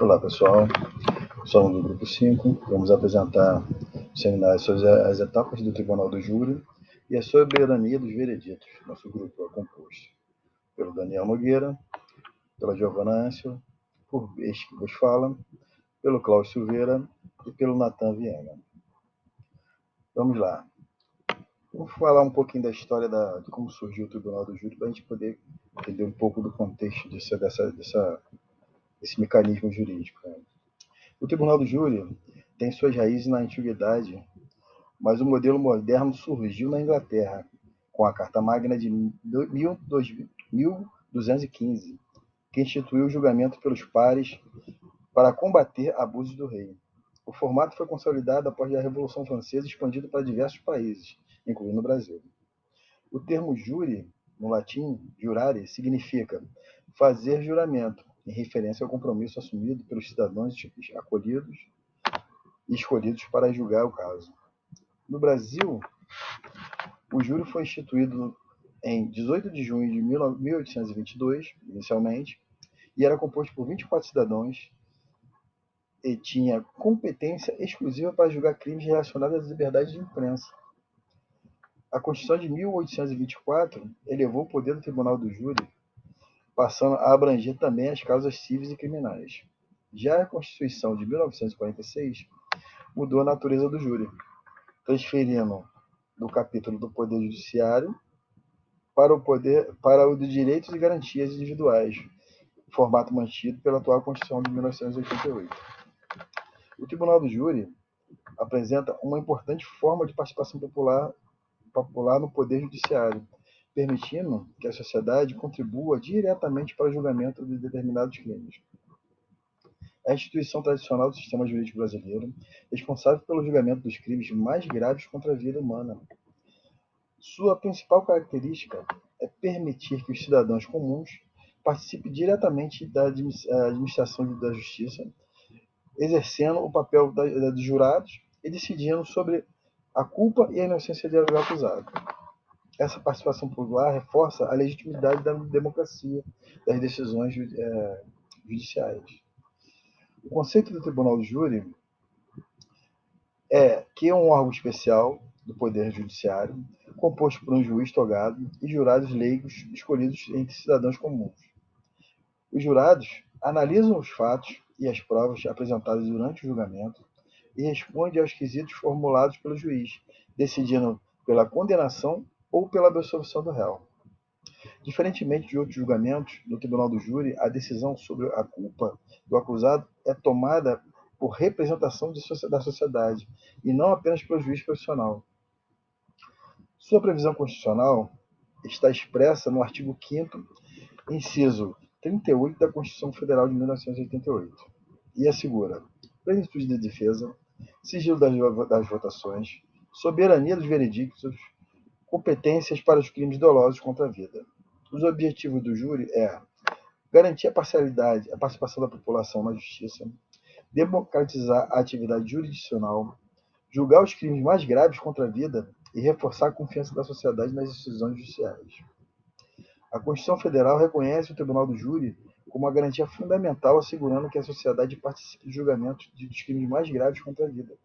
Olá pessoal, somos do grupo 5, vamos apresentar o seminário sobre as etapas do Tribunal do Júri e a soberania dos vereditos. Nosso grupo é composto pelo Daniel Nogueira, pela Giovana Ansel, por este que vos fala, pelo Cláudio Silveira e pelo Natan Viana. Vamos lá. Vamos falar um pouquinho da história de como surgiu o Tribunal do Júri para a gente poder entender um pouco do contexto desse mecanismo jurídico. O Tribunal do Júri tem suas raízes na antiguidade, mas o modelo moderno surgiu na Inglaterra, com a Carta Magna de 1215, que instituiu o julgamento pelos pares para combater abusos do rei. O formato foi consolidado após a Revolução Francesa e expandido para diversos países, incluindo o Brasil. O termo júri, no latim, jurare, significa fazer juramento, em referência ao compromisso assumido pelos cidadãos acolhidos e escolhidos para julgar o caso. No Brasil, o júri foi instituído em 18 de junho de 1822, inicialmente, e era composto por 24 cidadãos e tinha competência exclusiva para julgar crimes relacionados às liberdades de imprensa. A Constituição de 1824 elevou o poder do Tribunal do Júri, passando a abranger também as causas civis e criminais. Já a Constituição de 1946 mudou a natureza do júri, transferindo do capítulo do Poder Judiciário para o de Direitos e Garantias Individuais, formato mantido pela atual Constituição de 1988. O Tribunal do Júri apresenta uma importante forma de participação popular no Poder Judiciário, permitindo que a sociedade contribua diretamente para o julgamento de determinados crimes. É a instituição tradicional do sistema jurídico brasileiro, responsável pelo julgamento dos crimes mais graves contra a vida humana. Sua principal característica é permitir que os cidadãos comuns participem diretamente da administração da justiça, exercendo o papel dos jurados e decidindo sobre a culpa e a inocência do acusado. Essa participação popular reforça a legitimidade da democracia das decisões judiciais. O conceito do Tribunal do Júri é que é um órgão especial do Poder Judiciário, composto por um juiz togado e jurados leigos escolhidos entre cidadãos comuns. Os jurados analisam os fatos e as provas apresentadas durante o julgamento e respondem aos quesitos formulados pelo juiz, decidindo pela condenação ou pela absolvição do réu. Diferentemente de outros julgamentos, no Tribunal do Júri, a decisão sobre a culpa do acusado é tomada por representação da sociedade e não apenas pelo juiz profissional. Sua previsão constitucional está expressa no artigo 5º, inciso 38 da Constituição Federal de 1988, e assegura plenitude de defesa, sigilo das votações, soberania dos veredictos, competências para os crimes dolosos contra a vida. Os objetivos do júri é garantir a parcialidade, a participação da população na justiça, democratizar a atividade jurisdicional, julgar os crimes mais graves contra a vida e reforçar a confiança da sociedade nas decisões judiciais. A Constituição Federal reconhece o Tribunal do Júri como uma garantia fundamental, assegurando que a sociedade participe do julgamento dos crimes mais graves contra a vida.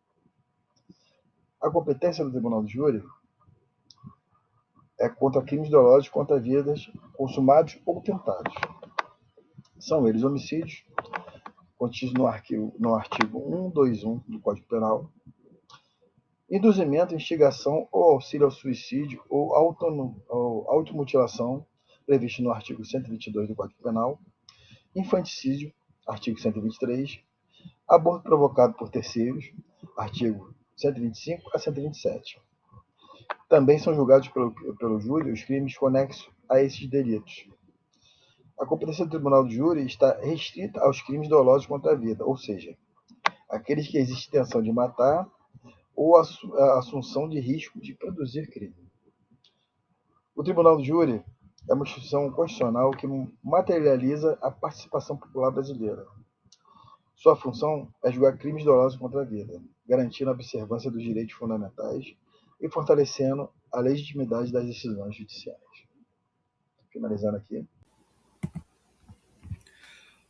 A competência do Tribunal do Júri é contra crimes dolosos contra vidas consumados ou tentados. São eles homicídios, contidos no artigo 121 do Código Penal, induzimento, instigação ou auxílio ao suicídio ou automutilação, previsto no artigo 122 do Código Penal, infanticídio, artigo 123, aborto provocado por terceiros, artigo 125 a 127. Também são julgados pelo júri os crimes conexos a esses delitos. A competência do Tribunal do Júri está restrita aos crimes dolosos contra a vida, ou seja, aqueles que existe intenção de matar ou a assunção de risco de produzir crime. O Tribunal do Júri é uma instituição constitucional que materializa a participação popular brasileira. Sua função é julgar crimes dolosos contra a vida, garantindo a observância dos direitos fundamentais e fortalecendo a legitimidade das decisões judiciais. Finalizando aqui.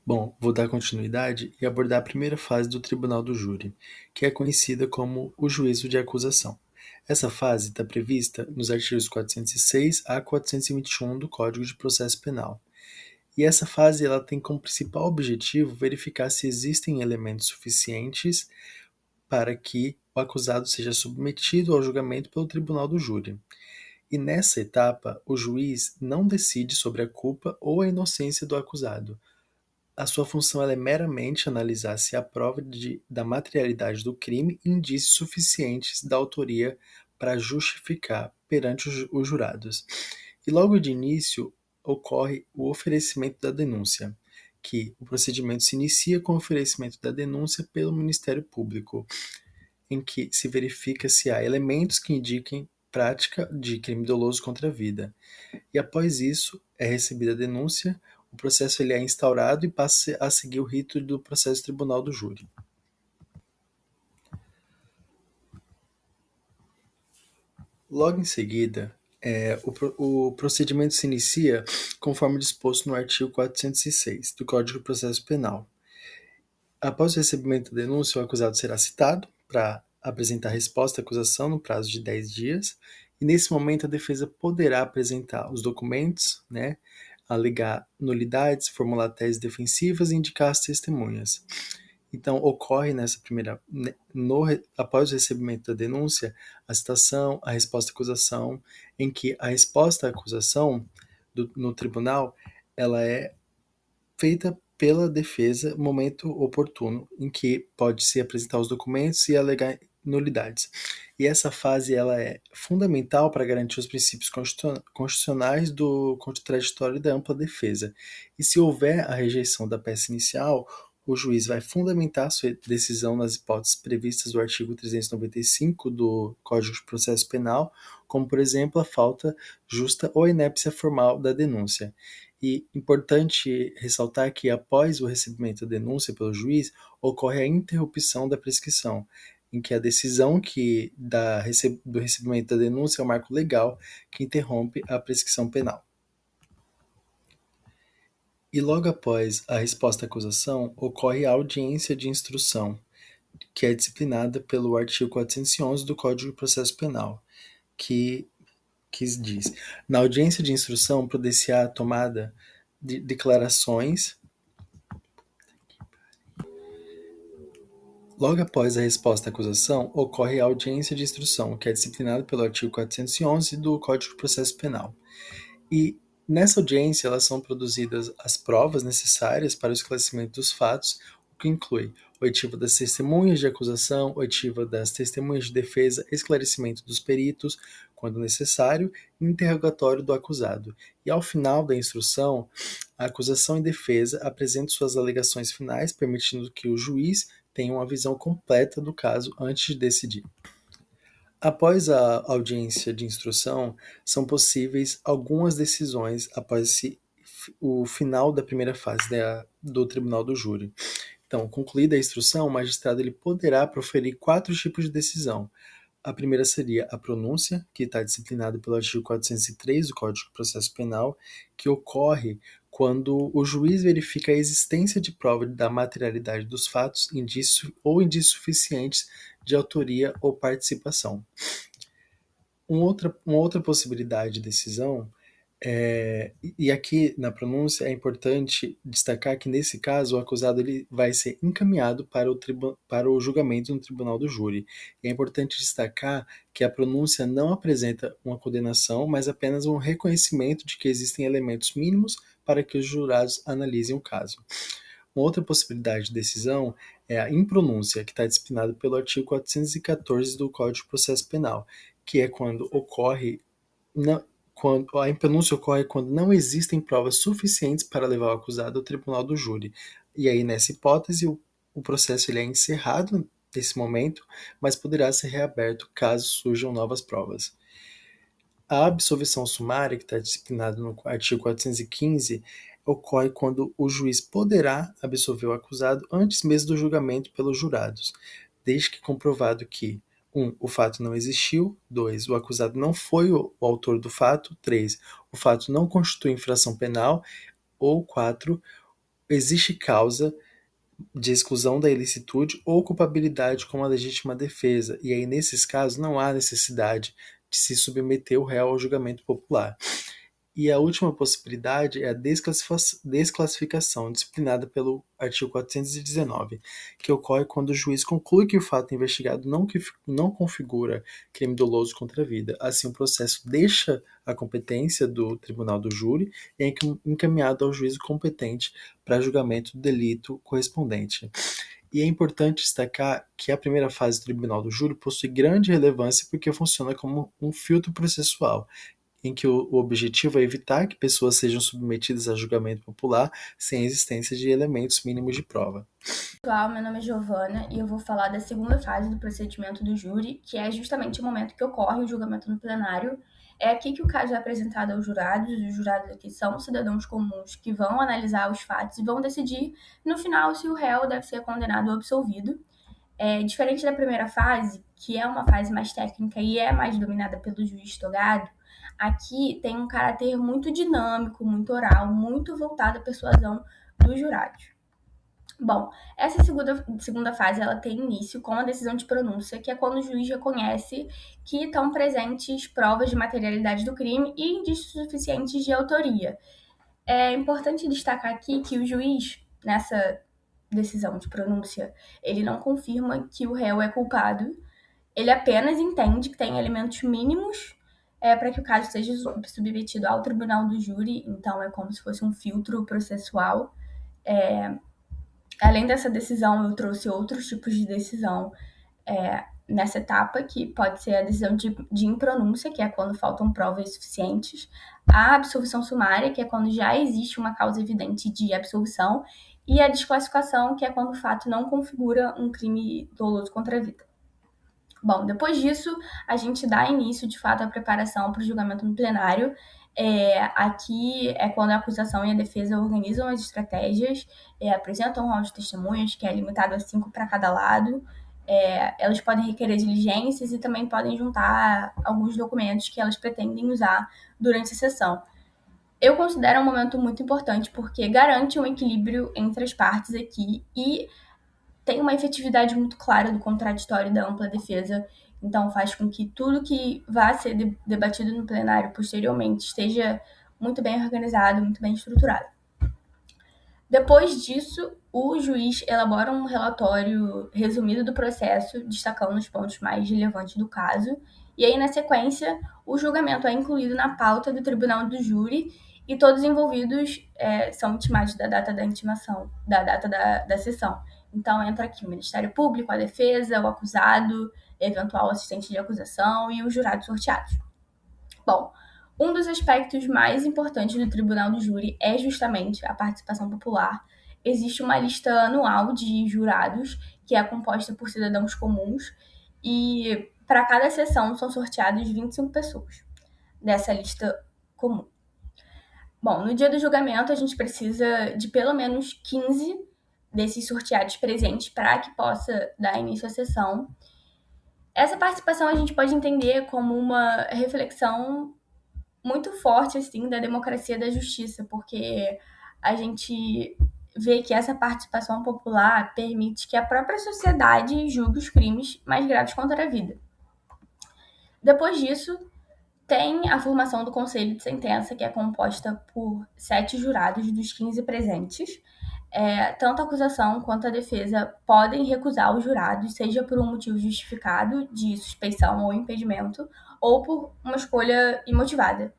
Bom, vou dar continuidade e abordar a primeira fase do tribunal do júri, que é conhecida como o juízo de acusação. Essa fase está prevista nos artigos 406 a 421 do Código de Processo Penal. E essa fase ela tem como principal objetivo verificar se existem elementos suficientes para que o acusado seja submetido ao julgamento pelo tribunal do júri. E nessa etapa, o juiz não decide sobre a culpa ou a inocência do acusado. A sua função ela é meramente analisar se há prova da materialidade do crime e indícios suficientes da autoria para justificar perante os jurados. E logo de início ocorre o oferecimento da denúncia, que o procedimento se inicia com o oferecimento da denúncia pelo Ministério Público, em que se verifica se há elementos que indiquem prática de crime doloso contra a vida. E após isso, é recebida a denúncia, o processo ele é instaurado e passa a seguir o rito do processo tribunal do júri. Logo em seguida, o procedimento se inicia conforme disposto no artigo 406 do Código de Processo Penal. Após o recebimento da denúncia, o acusado será citado para apresentar resposta à acusação no prazo de 10 dias, e nesse momento a defesa poderá apresentar os documentos, né, alegar nulidades, formular teses defensivas e indicar as testemunhas. Então, ocorre nessa primeira, após o recebimento da denúncia, a citação, a resposta à acusação, em que a resposta à acusação no tribunal, ela é feita pela defesa no momento oportuno, em que pode-se apresentar os documentos e alegar nulidades. E essa fase ela é fundamental para garantir os princípios constitucionais do contraditório e da ampla defesa. E se houver a rejeição da peça inicial, o juiz vai fundamentar sua decisão nas hipóteses previstas do artigo 395 do Código de Processo Penal, como, por exemplo, a falta justa ou inépcia formal da denúncia. E importante ressaltar que, após o recebimento da denúncia pelo juiz, ocorre a interrupção da prescrição, em que a decisão do recebimento da denúncia é o marco legal que interrompe a prescrição penal. E logo após a resposta à acusação, ocorre a audiência de instrução, que é disciplinada pelo artigo 411 do Código de Processo Penal, que diz: na audiência de instrução, prodecer a tomada de declarações. Logo após a resposta à acusação, ocorre a audiência de instrução, que é disciplinada pelo artigo 411 do Código de Processo Penal. E nessa audiência, elas são produzidas as provas necessárias para o esclarecimento dos fatos, o que inclui oitiva das testemunhas de acusação, oitiva das testemunhas de defesa, esclarecimento dos peritos, quando necessário, e interrogatório do acusado. E ao final da instrução, a acusação e defesa apresentam suas alegações finais, permitindo que o juiz tenha uma visão completa do caso antes de decidir. Após a audiência de instrução, são possíveis algumas decisões após o final da primeira fase do tribunal do júri. Então, concluída a instrução, o magistrado ele poderá proferir 4 tipos de decisão. A primeira seria a pronúncia, que está disciplinada pelo artigo 403 do Código de Processo Penal, que ocorre quando o juiz verifica a existência de prova da materialidade dos fatos, indício ou indícios suficientes de autoria ou participação. Uma outra possibilidade de decisão e aqui na pronúncia é importante destacar que nesse caso o acusado ele vai ser encaminhado para o julgamento no tribunal do júri. E é importante destacar que a pronúncia não apresenta uma condenação, mas apenas um reconhecimento de que existem elementos mínimos para que os jurados analisem o caso. Uma outra possibilidade de decisão é a impronúncia, que está disciplinada pelo artigo 414 do Código de Processo Penal, que é quando a impronúncia ocorre quando não existem provas suficientes para levar o acusado ao tribunal do júri. E aí, nessa hipótese, o processo ele é encerrado nesse momento, mas poderá ser reaberto caso surjam novas provas. A absolvição sumária, que está disciplinada no artigo 415, ocorre quando o juiz poderá absolver o acusado antes mesmo do julgamento pelos jurados, desde que comprovado que 1. O fato não existiu. 2. O acusado não foi o autor do fato. 3. O fato não constitui infração penal. Ou 4. existe causa de exclusão da ilicitude ou culpabilidade como a legítima defesa, e aí nesses casos não há necessidade de se submeter o réu ao julgamento popular. E a última possibilidade é a desclassificação, disciplinada pelo artigo 419, que ocorre quando o juiz conclui que o fato investigado não configura crime doloso contra a vida. Assim, o processo deixa a competência do tribunal do júri e é encaminhado ao juízo competente para julgamento do delito correspondente. E é importante destacar que a primeira fase do tribunal do júri possui grande relevância porque funciona como um filtro processual, em que o objetivo é evitar que pessoas sejam submetidas a julgamento popular sem a existência de elementos mínimos de prova. Pessoal, meu nome é Giovana e eu vou falar da segunda fase do procedimento do júri, que é justamente o momento que ocorre o julgamento no plenário. É aqui que o caso é apresentado aos jurados. Os jurados aqui são cidadãos comuns que vão analisar os fatos e vão decidir, no final, se o réu deve ser condenado ou absolvido. Diferente da primeira fase, que é uma fase mais técnica e é mais dominada pelo juiz togado, aqui tem um caráter muito dinâmico, muito oral, muito voltado à persuasão dos jurados. Bom, essa segunda fase ela tem início com a decisão de pronúncia, que é quando o juiz reconhece que estão presentes provas de materialidade do crime e indícios suficientes de autoria. É importante destacar aqui que o juiz, nessa decisão de pronúncia, ele não confirma que o réu é culpado, ele apenas entende que tem elementos mínimos para que o caso seja submetido ao tribunal do júri, então é como se fosse um filtro processual. Além dessa decisão, eu trouxe outros tipos de decisão nessa etapa, que pode ser a decisão de impronúncia, que é quando faltam provas suficientes, a absolvição sumária, que é quando já existe uma causa evidente de absolvição, e a desclassificação, que é quando o fato não configura um crime doloso contra a vida. Bom, depois disso, a gente dá início, de fato, à preparação para o julgamento no plenário. Aqui é quando a acusação e a defesa organizam as estratégias, apresentam um rol de testemunhas, que é limitado a 5 para cada lado. Elas podem requerer diligências e também podem juntar alguns documentos que elas pretendem usar durante a sessão. Eu considero um momento muito importante porque garante um equilíbrio entre as partes aqui e tem uma efetividade muito clara do contraditório e da ampla defesa, então faz com que tudo que vá ser debatido no plenário posteriormente esteja muito bem organizado, muito bem estruturado. Depois disso, o juiz elabora um relatório resumido do processo, destacando os pontos mais relevantes do caso, e aí, na sequência, o julgamento é incluído na pauta do tribunal do júri e todos os envolvidos são intimados da data da intimação, da data da sessão. Então, entra aqui o Ministério Público, a defesa, o acusado, eventual assistente de acusação e os jurados sorteados. Bom, um dos aspectos mais importantes do tribunal do júri é justamente a participação popular. Existe uma lista anual de jurados, que é composta por cidadãos comuns, e para cada sessão são sorteadas 25 pessoas dessa lista comum. Bom, no dia do julgamento, a gente precisa de pelo menos 15 desses sorteados presentes para que possa dar início à sessão. Essa participação a gente pode entender como uma reflexão muito forte, assim, da democracia e da justiça, porque a gente vê que essa participação popular permite que a própria sociedade julgue os crimes mais graves contra a vida. Depois disso, tem a formação do Conselho de Sentença, que é composta por 7 jurados dos 15 presentes. Tanto a acusação quanto a defesa podem recusar os jurados, seja por um motivo justificado de suspeição ou impedimento, ou por uma escolha imotivada.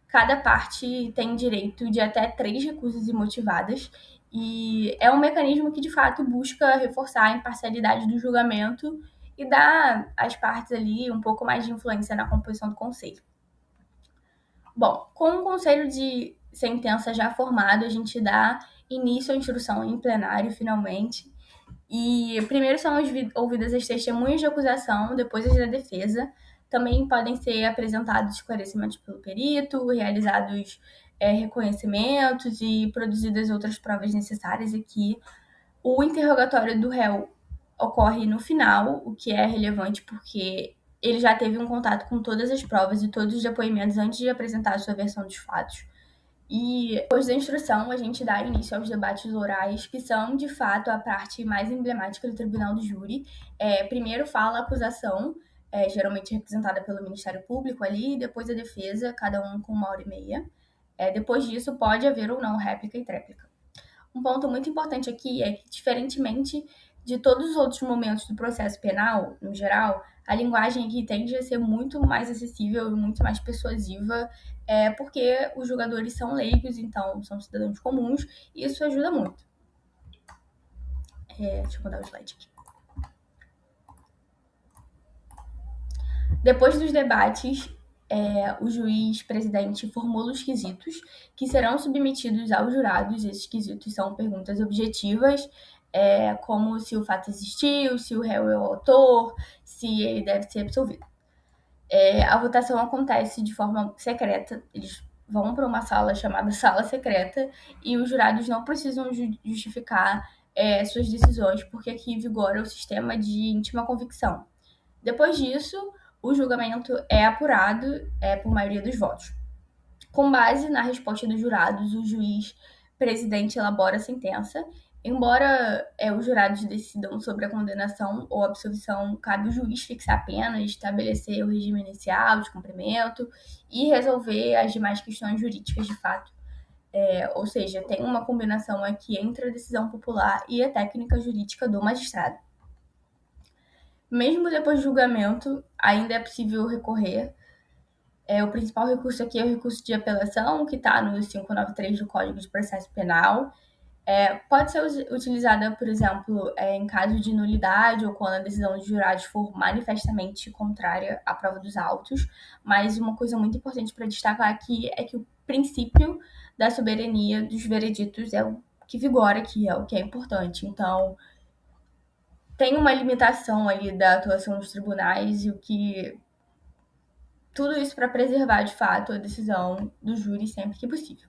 Cada parte tem direito de até 3 recusas imotivadas, e é um mecanismo que, de fato, busca reforçar a imparcialidade do julgamento e dar às partes ali um pouco mais de influência na composição do conselho. Bom, com o conselho de sentença já formado, a gente dá início à instrução em plenário, finalmente. E primeiro são ouvidas as testemunhas de acusação, depois as da defesa. Também podem ser apresentados esclarecimentos pelo perito, realizados reconhecimentos e produzidas outras provas necessárias aqui. O interrogatório do réu ocorre no final, o que é relevante porque ele já teve um contato com todas as provas e todos os depoimentos antes de apresentar a sua versão dos fatos. E depois da instrução, a gente dá início aos debates orais, que são, de fato, a parte mais emblemática do tribunal do júri. Primeiro fala a acusação, geralmente representada pelo Ministério Público ali, e depois a defesa, cada um com 1h30. Depois disso, pode haver ou não réplica e tréplica. Um ponto muito importante aqui é que, diferentemente de todos os outros momentos do processo penal, no geral, a linguagem aqui tende a ser muito mais acessível e muito mais persuasiva, porque os julgadores são leigos, então são cidadãos comuns, e isso ajuda muito. Deixa eu mudar o slide aqui. Depois dos debates, o juiz presidente formula os quesitos que serão submetidos aos jurados. Esses quesitos são perguntas objetivas, como se o fato existiu, se o réu é o autor, se ele deve ser absolvido. A votação acontece de forma secreta. Eles vão para uma sala chamada sala secreta e os jurados não precisam justificar suas decisões, porque aqui vigora o sistema de íntima convicção. Depois disso, o julgamento é apurado por maioria dos votos. Com base na resposta dos jurados, o juiz presidente elabora a sentença. Embora os jurados decidam sobre a condenação ou absolvição, cabe ao juiz fixar a pena, estabelecer o regime inicial de cumprimento e resolver as demais questões jurídicas de fato. Ou seja, tem uma combinação aqui entre a decisão popular e a técnica jurídica do magistrado. Mesmo depois do julgamento, ainda é possível recorrer. O principal recurso aqui é o recurso de apelação, que está no 593 do Código de Processo Penal. Pode ser utilizada, por exemplo, em caso de nulidade ou quando a decisão dos jurados for manifestamente contrária à prova dos autos. Mas uma coisa muito importante para destacar aqui é que o princípio da soberania dos vereditos é o que vigora aqui, é o que é importante. Então, tem uma limitação ali da atuação dos tribunais e tudo isso para preservar, de fato, a decisão do júri sempre que possível.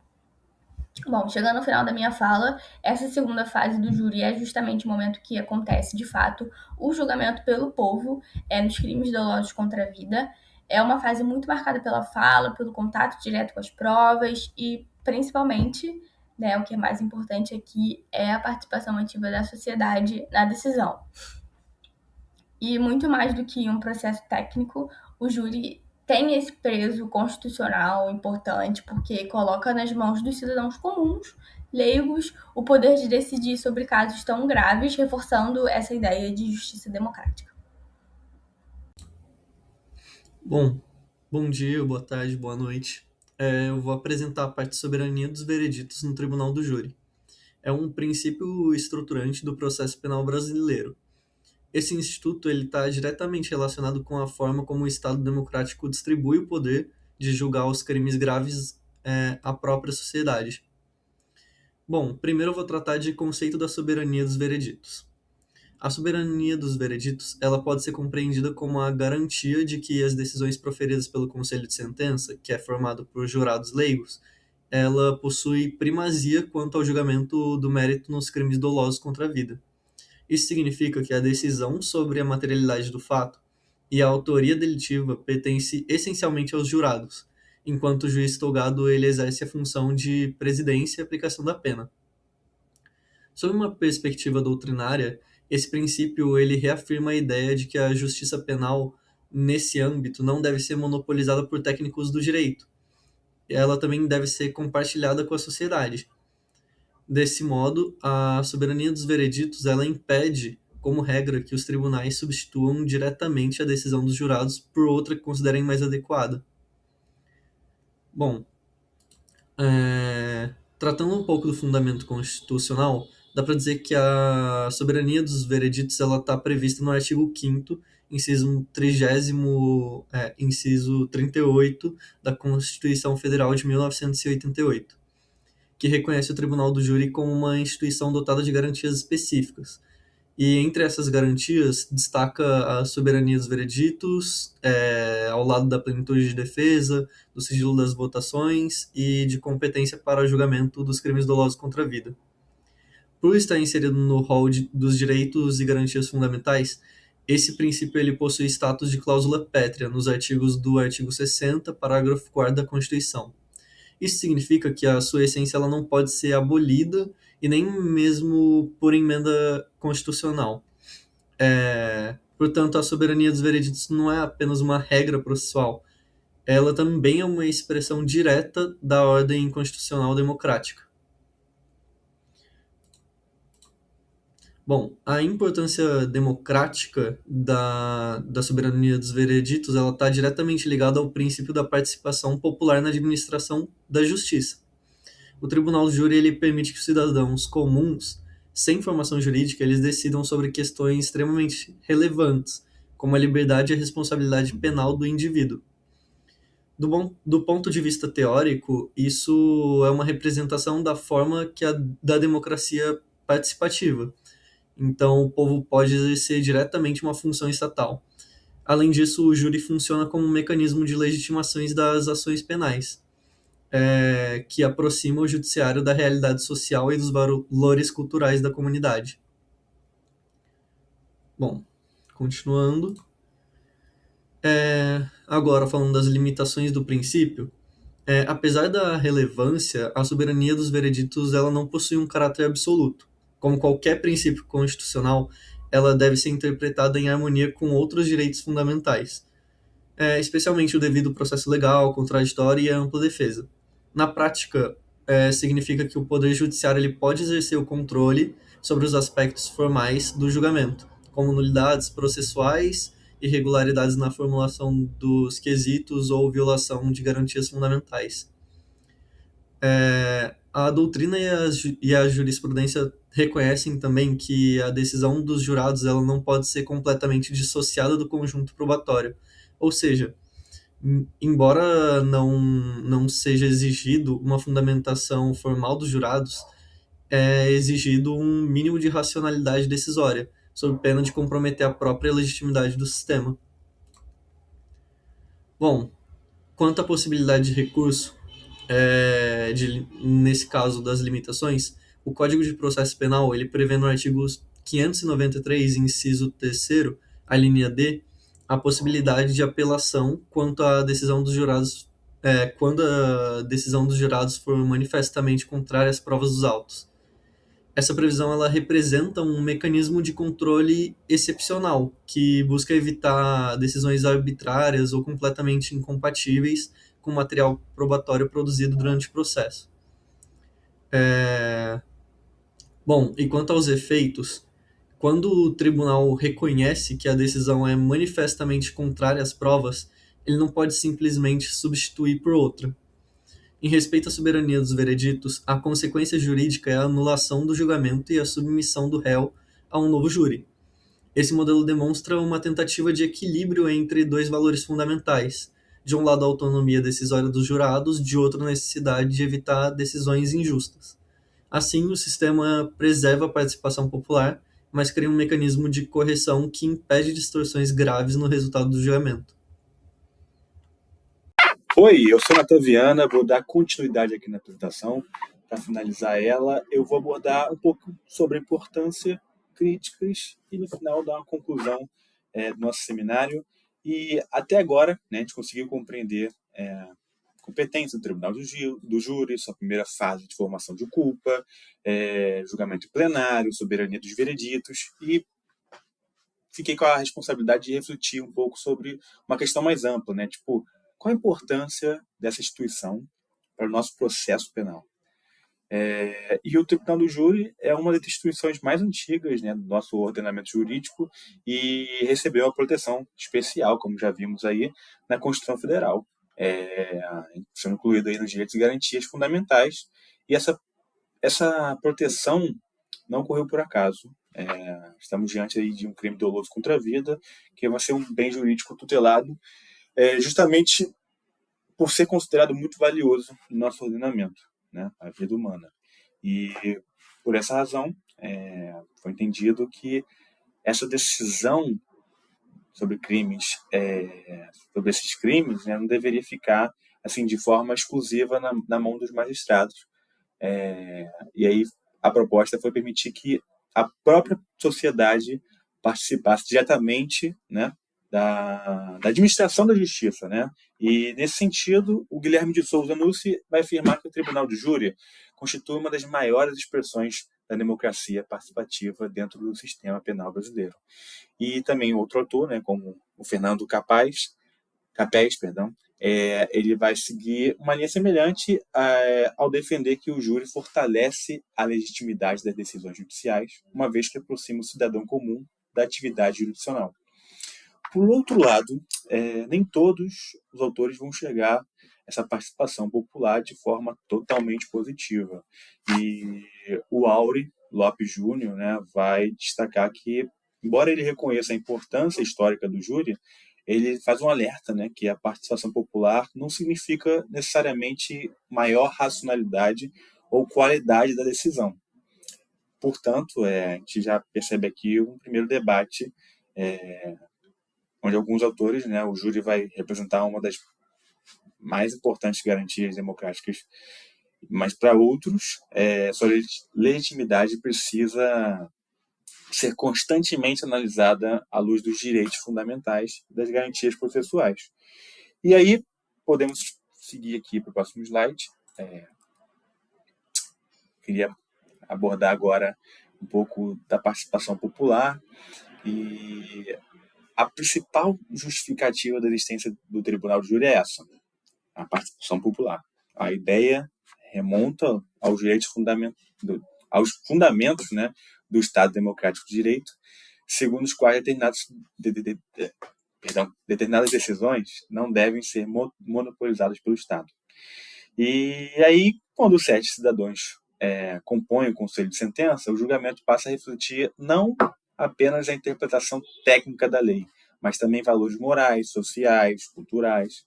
Bom, chegando ao final da minha fala, essa segunda fase do júri é justamente o momento que acontece, de fato, o julgamento pelo povo nos crimes dolosos contra a vida. É uma fase muito marcada pela fala, pelo contato direto com as provas e, principalmente, o que é mais importante aqui é a participação ativa da sociedade na decisão. E muito mais do que um processo técnico, o júri tem esse peso constitucional importante, porque coloca nas mãos dos cidadãos comuns, leigos, o poder de decidir sobre casos tão graves, reforçando essa ideia de justiça democrática. Bom dia, boa tarde, boa noite. Eu vou apresentar a parte de soberania dos vereditos no Tribunal do Júri. É um princípio estruturante do processo penal brasileiro. Esse instituto está diretamente relacionado com a forma como o Estado democrático distribui o poder de julgar os crimes graves à própria sociedade. Bom, primeiro eu vou tratar de conceito da soberania dos vereditos. A soberania dos vereditos ela pode ser compreendida como a garantia de que as decisões proferidas pelo Conselho de Sentença, que é formado por jurados leigos, ela possui primazia quanto ao julgamento do mérito nos crimes dolosos contra a vida. Isso significa que a decisão sobre a materialidade do fato e a autoria delitiva pertence essencialmente aos jurados, enquanto o juiz togado ele exerce a função de presidência e aplicação da pena. Sob uma perspectiva doutrinária, esse princípio ele reafirma a ideia de que a justiça penal, nesse âmbito, não deve ser monopolizada por técnicos do direito. Ela também deve ser compartilhada com a sociedade. Desse modo, a soberania dos vereditos ela impede, como regra, que os tribunais substituam diretamente a decisão dos jurados por outra que considerem mais adequada. Bom, tratando um pouco do fundamento constitucional, dá para dizer que a soberania dos vereditos está prevista no artigo 5º, inciso 30º, inciso 38 da Constituição Federal de 1988, que reconhece o Tribunal do Júri como uma instituição dotada de garantias específicas. E entre essas garantias, destaca a soberania dos vereditos, ao lado da plenitude de defesa, do sigilo das votações e de competência para o julgamento dos crimes dolosos contra a vida. Por estar inserido no rol dos direitos e garantias fundamentais, esse princípio ele possui status de cláusula pétrea nos artigos do artigo 60, parágrafo 4º da Constituição. Isso significa que a sua essência ela não pode ser abolida e nem mesmo por emenda constitucional. Portanto, a soberania dos vereditos não é apenas uma regra processual, ela também é uma expressão direta da ordem constitucional democrática. Bom, a importância democrática da soberania dos vereditos ela está diretamente ligada ao princípio da participação popular na administração da justiça. O tribunal do júri ele permite que os cidadãos comuns, sem formação jurídica, eles decidam sobre questões extremamente relevantes, como a liberdade e a responsabilidade penal do indivíduo. Do ponto de vista teórico, isso é uma representação da forma da democracia participativa. Então, o povo pode exercer diretamente uma função estatal. Além disso, o júri funciona como um mecanismo de legitimações das ações penais, que aproxima o judiciário da realidade social e dos valores culturais da comunidade. Bom, continuando. Agora, falando das limitações do princípio, apesar da relevância, a soberania dos vereditos ela não possui um caráter absoluto. Como qualquer princípio constitucional, ela deve ser interpretada em harmonia com outros direitos fundamentais, especialmente o devido processo legal, contraditório e a ampla defesa. Na prática, significa que o Poder Judiciário ele pode exercer o controle sobre os aspectos formais do julgamento, como nulidades processuais, irregularidades na formulação dos quesitos ou violação de garantias fundamentais. A doutrina e a jurisprudência reconhecem também que a decisão dos jurados ela não pode ser completamente dissociada do conjunto probatório, ou seja, embora não seja exigido uma fundamentação formal dos jurados, é exigido um mínimo de racionalidade decisória, sob pena de comprometer a própria legitimidade do sistema. Bom, quanto à possibilidade de recurso, nesse caso das limitações, o Código de Processo Penal ele prevê no artigo 593, inciso 3º, a linha D, a possibilidade de apelação quanto à decisão dos jurados, quando a decisão dos jurados for manifestamente contrária às provas dos autos. Essa previsão ela representa um mecanismo de controle excepcional que busca evitar decisões arbitrárias ou completamente incompatíveis com o material probatório produzido durante o processo. Bom, e quanto aos efeitos, quando o tribunal reconhece que a decisão é manifestamente contrária às provas, ele não pode simplesmente substituir por outra. Em respeito à soberania dos vereditos, a consequência jurídica é a anulação do julgamento e a submissão do réu a um novo júri. Esse modelo demonstra uma tentativa de equilíbrio entre dois valores fundamentais. De um lado, a autonomia decisória dos jurados, de outro, a necessidade de evitar decisões injustas. Assim, o sistema preserva a participação popular, mas cria um mecanismo de correção que impede distorções graves no resultado do julgamento. Oi, eu sou Natan Viana, vou dar continuidade aqui na apresentação. Para finalizar ela, eu vou abordar um pouco sobre a importância, críticas e, no final, dar uma conclusão do nosso seminário. E, até agora, né, a gente conseguiu compreender a competência do Tribunal do Júri, sua primeira fase de formação de culpa, julgamento plenário, soberania dos vereditos, e fiquei com a responsabilidade de refletir um pouco sobre uma questão mais ampla, né? Tipo, qual a importância dessa instituição para o nosso processo penal? E o Tribunal do Júri é uma das instituições mais antigas, né, do nosso ordenamento jurídico e recebeu uma proteção especial, como já vimos aí, na Constituição Federal, sendo incluído aí nos direitos e garantias fundamentais. E essa proteção não ocorreu por acaso. Estamos diante aí de um crime doloso contra a vida, que vai ser um bem jurídico tutelado, justamente por ser considerado muito valioso no nosso ordenamento, né, a vida humana. E por essa razão foi entendido que essa decisão sobre crimes, sobre esses crimes, né, não deveria ficar assim de forma exclusiva na mão dos magistrados. E aí a proposta foi permitir que a própria sociedade participasse diretamente, né, da administração da justiça, né? E, nesse sentido, o Guilherme de Souza Nussi vai afirmar que o Tribunal de Júri constitui uma das maiores expressões da democracia participativa dentro do sistema penal brasileiro. E também outro autor, né, como o Fernando Capés, ele vai seguir uma linha semelhante ao defender que o júri fortalece a legitimidade das decisões judiciais, uma vez que aproxima o cidadão comum da atividade jurisdicional. Por outro lado, nem todos os autores vão enxergar essa participação popular de forma totalmente positiva. E o Aury Lopes Júnior, né, vai destacar que, embora ele reconheça a importância histórica do júri, ele faz um alerta, né, que a participação popular não significa necessariamente maior racionalidade ou qualidade da decisão. Portanto, a gente já percebe aqui um primeiro debate onde alguns autores, né, o júri vai representar uma das mais importantes garantias democráticas, mas para outros, sua legitimidade precisa ser constantemente analisada à luz dos direitos fundamentais e das garantias processuais. E aí, podemos seguir aqui para o próximo slide. Queria abordar agora um pouco da participação popular. E a principal justificativa da existência do Tribunal de Júri é essa, a participação popular. A ideia remonta aos direitos aos fundamentos, né, do Estado Democrático de Direito, segundo os quais determinadas decisões não devem ser monopolizadas pelo Estado. E aí, quando 7 cidadãos compõem o conselho de sentença, o julgamento passa a refletir não apenas a interpretação técnica da lei, mas também valores morais, sociais, culturais,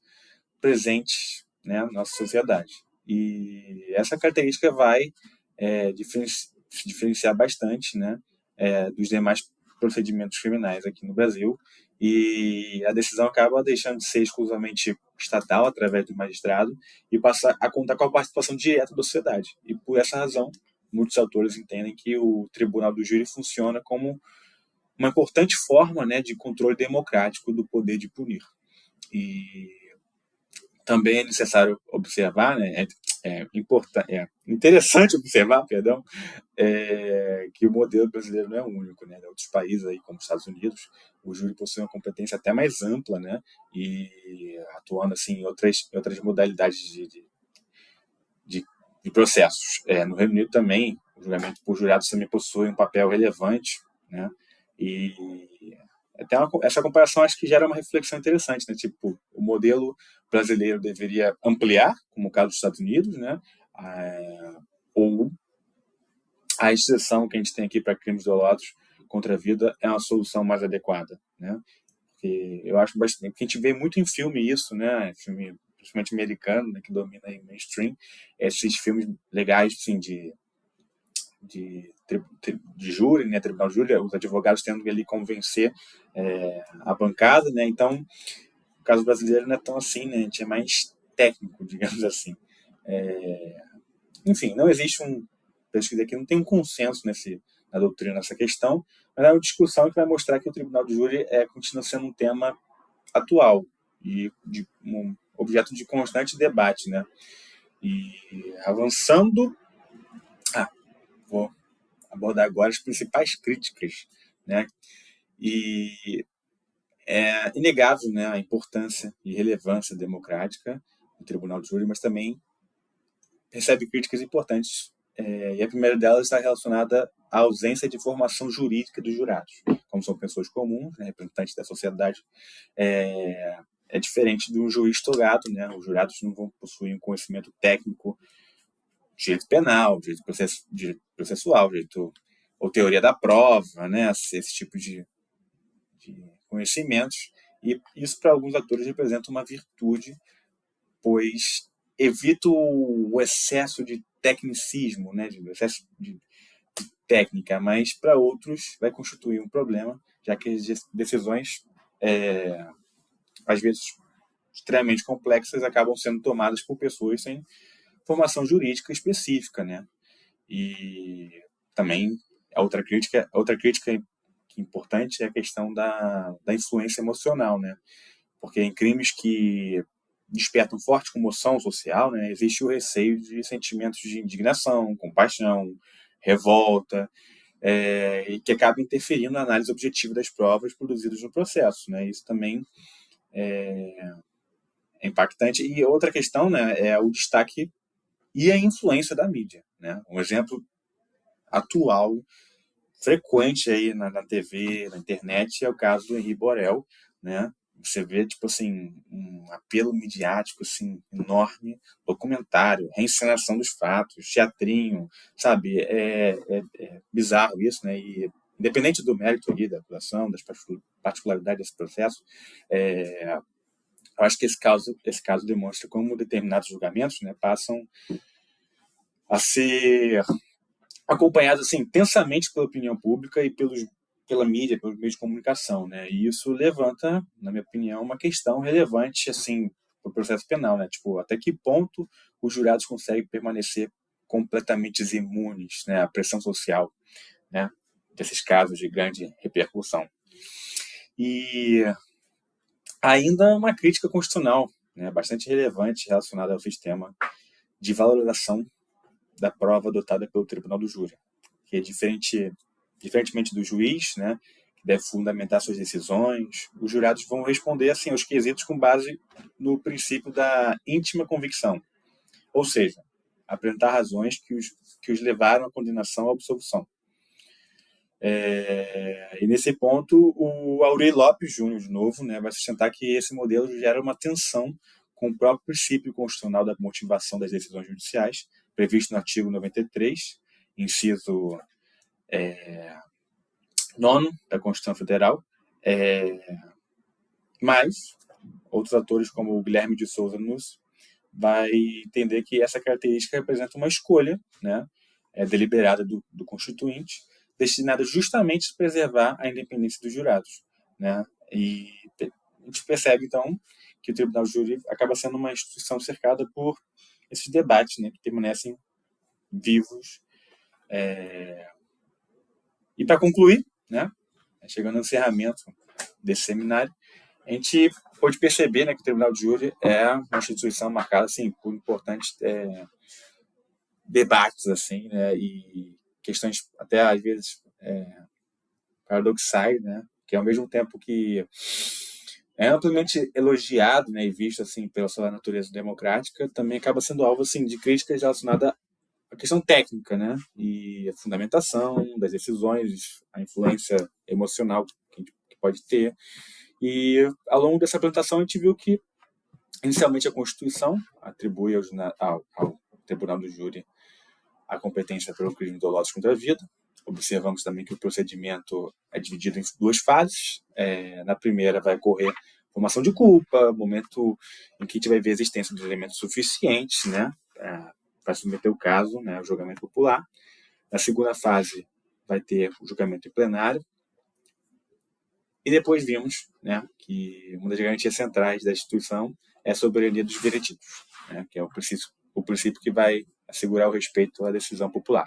presentes, né, na nossa sociedade. E essa característica vai diferenciar bastante, né, dos demais procedimentos criminais aqui no Brasil, e a decisão acaba deixando de ser exclusivamente estatal, através do magistrado, e passa a contar com a participação direta da sociedade. E por essa razão, muitos autores entendem que o Tribunal do Júri funciona como uma importante forma, né, de controle democrático do poder de punir. E também é necessário observar, né, interessante observar, que o modelo brasileiro não é único, né? Em outros países, aí, como os Estados Unidos, o júri possui uma competência até mais ampla, né? E atuando assim, em outras modalidades de processos. No Reino Unido também, o julgamento por jurados também possui um papel relevante, né? E até essa comparação acho que gera uma reflexão interessante, né? Tipo, o modelo brasileiro deveria ampliar, como o caso dos Estados Unidos, né? Ou a exceção que a gente tem aqui para crimes dolosos contra a vida é uma solução mais adequada, né? Porque eu acho bastante, que a gente vê muito em filme isso, né? Filme principalmente americano, né, que domina aí o mainstream, esses filmes legais, assim, de júri, né, tribunal de júri, os advogados tendo que ali convencer a bancada, né? Então, o caso brasileiro não é tão assim, né? A gente é mais técnico, digamos assim. Enfim, não existe pesquisa aqui, não tem um consenso na doutrina nessa questão, mas é uma discussão que vai mostrar que o tribunal de júri continua sendo um tema atual e um objeto de constante debate, né? E avançando, vou abordar agora as principais críticas, né? E é inegável, né, a importância e relevância democrática do tribunal de júri, mas também recebe críticas importantes. E a primeira delas está relacionada à ausência de formação jurídica dos jurados. Como são pessoas comuns, né, representantes da sociedade, é diferente de um juiz togado, né? Os jurados não vão possuir um conhecimento técnico de direito penal, direito processual, ou teoria da prova, né? Esse tipo de conhecimentos. E isso, para alguns atores, representa uma virtude, pois evita o excesso de tecnicismo, né? O excesso de técnica, mas para outros vai constituir um problema, já que as decisões, às vezes extremamente complexas, acabam sendo tomadas por pessoas sem formação jurídica específica, né? E também outra crítica que aqui importante é a questão da influência emocional, né? Porque em crimes que despertam forte comoção social, né, existe o receio de sentimentos de indignação, compaixão, revolta, e que acaba interferindo na análise objetiva das provas produzidas no processo, né? Isso também é impactante. E outra questão, né, é o destaque e a influência da mídia, né? Um exemplo atual, frequente aí na TV, na internet, é o caso do Henri Borel, né? Você vê, tipo assim, um apelo midiático, assim, enorme, documentário, reencenação dos fatos, teatrinho, sabe? É bizarro isso, né? E independente do mérito ali, da apuração, das particularidades desse processo, eu acho que esse caso demonstra como determinados julgamentos, né, passam a ser acompanhados assim, intensamente pela opinião pública e pela mídia, pelos meios de comunicação, né? E isso levanta, na minha opinião, uma questão relevante assim, para o processo penal, né? Tipo, até que ponto os jurados conseguem permanecer completamente imunes, né, à pressão social, né, desses casos de grande repercussão. E ainda uma crítica constitucional, né, bastante relevante relacionada ao sistema de valorização da prova adotada pelo Tribunal do Júri, que é diferentemente do juiz, né, que deve fundamentar suas decisões, os jurados vão responder assim aos quesitos com base no princípio da íntima convicção, ou seja, apresentar razões que os levaram à condenação ou à absolvição. E nesse ponto, o Aurélio Lopes Júnior, de novo, né, vai sustentar que esse modelo gera uma tensão com o próprio princípio constitucional da motivação das decisões judiciais, previsto no artigo 93, inciso 9º da Constituição Federal, mas outros autores, como o Guilherme de Souza Nunes, vai entender que essa característica representa uma escolha, né, deliberada do Constituinte, destinada justamente a preservar a independência dos jurados, né? E a gente percebe, então, que o Tribunal de Júri acaba sendo uma instituição cercada por esses debates, né, que permanecem vivos. E para concluir, né, chegando ao encerramento desse seminário, a gente pode perceber, né, que o Tribunal de Júri é uma instituição marcada assim, por importantes debates assim, né, e questões até às vezes paradoxais, né, que ao mesmo tempo que é amplamente elogiado, né, e visto assim pela sua natureza democrática, também acaba sendo alvo assim de críticas relacionadas à questão técnica, né, e a fundamentação das decisões, a influência emocional que pode ter. E ao longo dessa apresentação a gente viu que inicialmente a Constituição atribui ao Tribunal do Júri a competência pelo crime doloso contra a vida. Observamos também que o procedimento é dividido em duas fases. Na primeira vai ocorrer formação de culpa, momento em que a gente vai ver a existência de elementos suficientes, né, para submeter o caso, né, ao julgamento popular. Na segunda fase vai ter o julgamento em plenário. E depois vimos, né, que uma das garantias centrais da instituição é a soberania dos vereditos, né, que é o princípio que vai assegurar o respeito à decisão popular.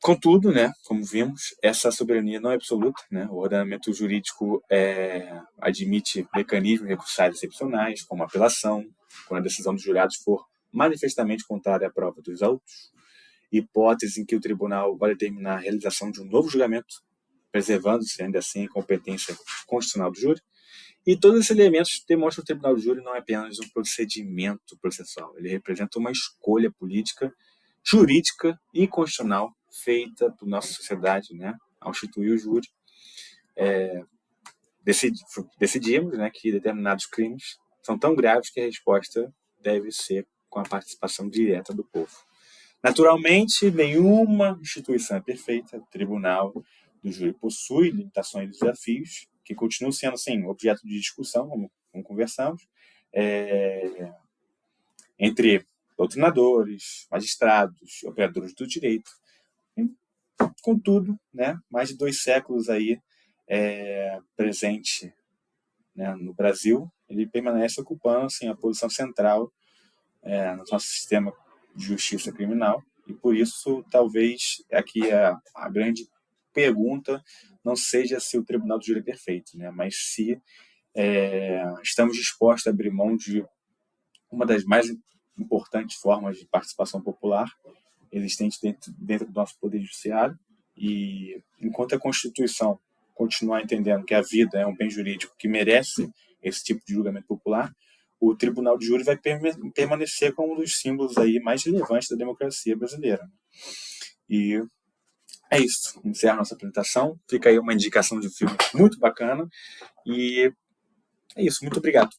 Contudo, né, como vimos, essa soberania não é absoluta, né? O ordenamento jurídico admite mecanismos recursais excepcionais, como apelação, quando a decisão dos jurados for manifestamente contrária à prova dos autos, hipótese em que o tribunal vai determinar a realização de um novo julgamento, preservando-se ainda assim a competência constitucional do júri. E todos esses elementos demonstram que o Tribunal do Júri não é apenas um procedimento processual, ele representa uma escolha política, jurídica e constitucional feita por nossa sociedade, né, ao instituir o júri. Decidimos, né, que determinados crimes são tão graves que a resposta deve ser com a participação direta do povo. Naturalmente, nenhuma instituição é perfeita. O Tribunal do Júri possui limitações e desafios que continuam sendo, assim, objeto de discussão, como conversamos, entre doutrinadores, magistrados, operadores do direito. Contudo, né, mais de 2 séculos aí presente, né, no Brasil, ele permanece ocupando assim, a posição central no nosso sistema de justiça criminal, e por isso talvez aqui a grande pergunta não seja se o tribunal do júri é perfeito, né? Mas se estamos dispostos a abrir mão de uma das mais importantes formas de participação popular existente dentro do nosso poder judiciário, e enquanto a Constituição continuar entendendo que a vida é um bem jurídico que merece esse tipo de julgamento popular, o Tribunal de Júri vai permanecer como um dos símbolos aí mais relevantes da democracia brasileira. E é isso. Encerro nossa apresentação. Fica aí uma indicação de filme muito bacana. E é isso. Muito obrigado.